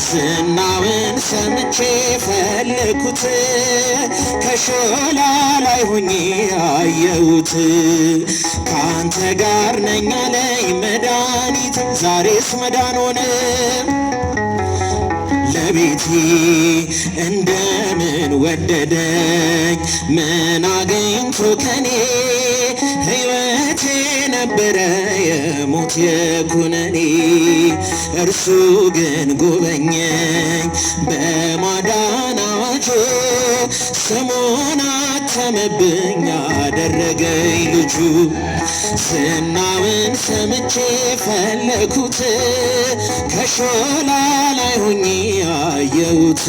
ዝናውን ሰምቼ ፈለኩት ከሾላ ላይ ሆኜ አየሁት። ካንተ ጋር ነኝ አለኝ መድኃኒት ዛሬስ መዳን ሆነ። ለቤቴ እንደምን ወደደኝ ምን አግኝቶ ከኔ ሕይወቴ ነበረ የሞት የኩነኔ። እርሱ ግን ጎበኘኝ በማዳን አዋጆ ስሙን አተመብኝ አደረገኝ ልጁ። ዝናውን ሰምቼ ፈለኩት ከሾላ ላይ ሆኜ አየሁት።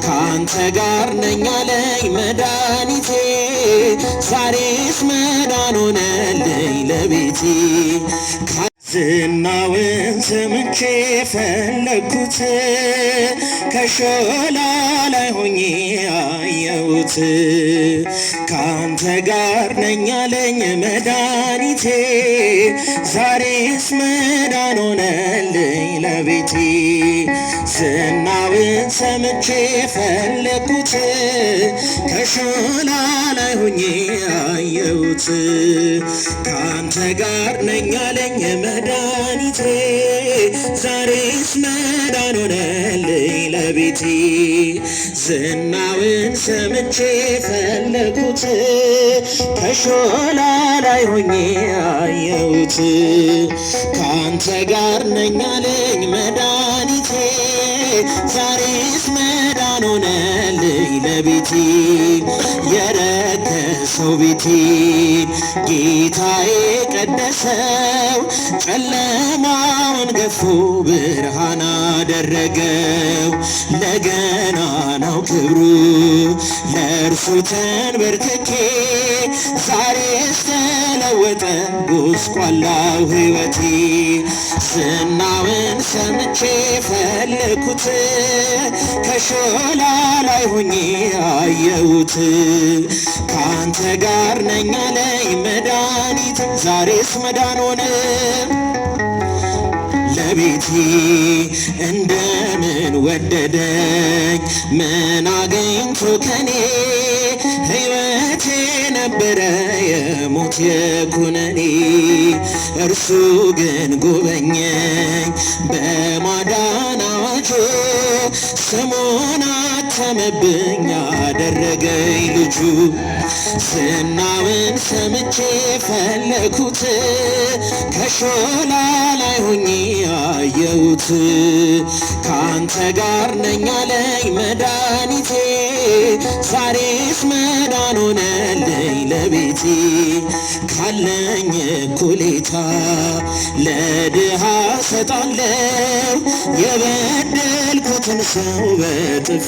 ካንተ ጋር ነኝ አለኝ መድኃኒቴ ዛሬስ መዳን ሆነልኝ ለቤቴ። ዝናውን ሰምቼ ፈለኩት ከሾላ ላይ ሆኜ አየሁት። ካንተ ጋር ነኝ አለኝ መድኃኒቴ ዛሬስ መዳን ሆነልኝ ለቤቴ። ዝናውን ሰምቼ ፈለኩት ከሾላ ላይ ሆኜ አየሁት። ካንተ ጋር ነኝ አለኝ መድኃኒቴ ዛሬስ መዳን ሆነልኝ ለቤቴ። ዝናውን ሰምቼ ፈለኩት ከሾላ ላይ ሆኜ አየሁት። ካንተ ጋር ነኝ አለኝ መድኃኒቴ ዛሬስ መዳን ሆነልኝ ለቤቴ። የረከሰው ቤቴ ጌታዬ ቀደሰው ጨለማውን ገፎ ብርሃን አደረገው። ለገናናው ክብሩ ለእርሱ ተንበርክኬ ዛሬስ ተለወጠ ጎስቋላው ሕይወቴ። ዝናውን ሰምቼ ፈለኩት ከሾላ ላይ ሆኜ አየሁት። ካንተ ጋር ነኝ አለኝ መድኃኒት ዛሬስ መዳን ሆነ። ለቤቴ እንደምን ወደደኝ ምን አግኝቶ ከኔ ሕይወቴ ነበረ የሞት የኩነኔ። እርሱ ግን ጎበኘኝ በማዳን አዋጆ ስሙን አተመብኝ አደረገኝ ልጁ። ዝናውን ሰምቼ ፈለኩት ከሾላ ላይ ሆኜ አየሁት። ካንተ ጋር ነኝ አለኝ መድኃኒቴ ዛሬስ መዳን ሆነልኝ ለቤቴ። ካለኝ እኩሌታ ለድሃ ሰጣለው የበደልኩትን ሰው በጥፍ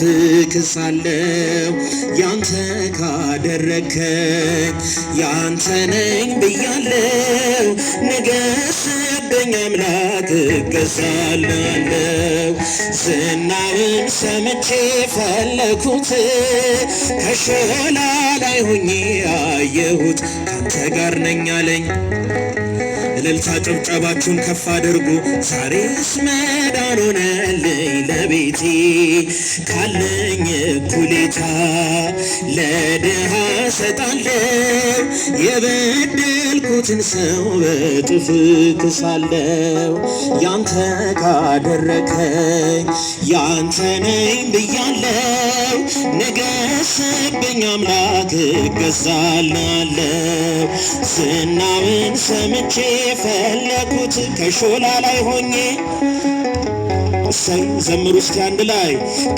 ክሳለው። ያንተ ካደረከኝ ያንተ ነኝ ብያለው ንገስብኝ አምላክ እገዛልሃለው። ዝናውን ሰምቼ ፈለኩት ከሾላ ላይ ሆኜ አየሁት። ካንተ ጋር ነኝ አለኝ። እልልታ ጭብጨባችሁን ከፍ አድርጉ። ዛሬስ መዳን ሆነልኝ ለቤቴ። ካለኝ እኩሌታ ለድሃ ሰጣለው የበደልኩትን ሰው በጥፍ ክሳለው። ያንተ ካደረከኝ ያንተ ነኝ ብያለው ንገስብኝ አምላክ እገዛልሃለው። ዝናውን ሰምቼ ፈለኩት ከሾላ ላይ ሆኜ። እሰይ ዘምሩ እስቲ አንድ ላይ።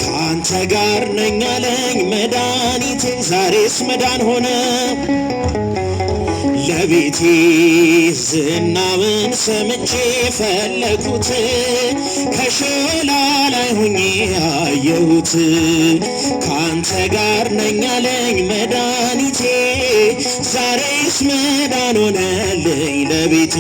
ካንተ ጋር ነኝ አለኝ መድኃኒቴ ዛሬስ መዳን ሆነ ለቤቴ። ዝናውን ሰምቼ ፈለኩት ከሾላ ላይ ሆኜ አየሁት። ካንተ ጋር ነኝ አለኝ መድኃኒቴ ዛሬስ መዳን ሆነልኝ ለቤቴ።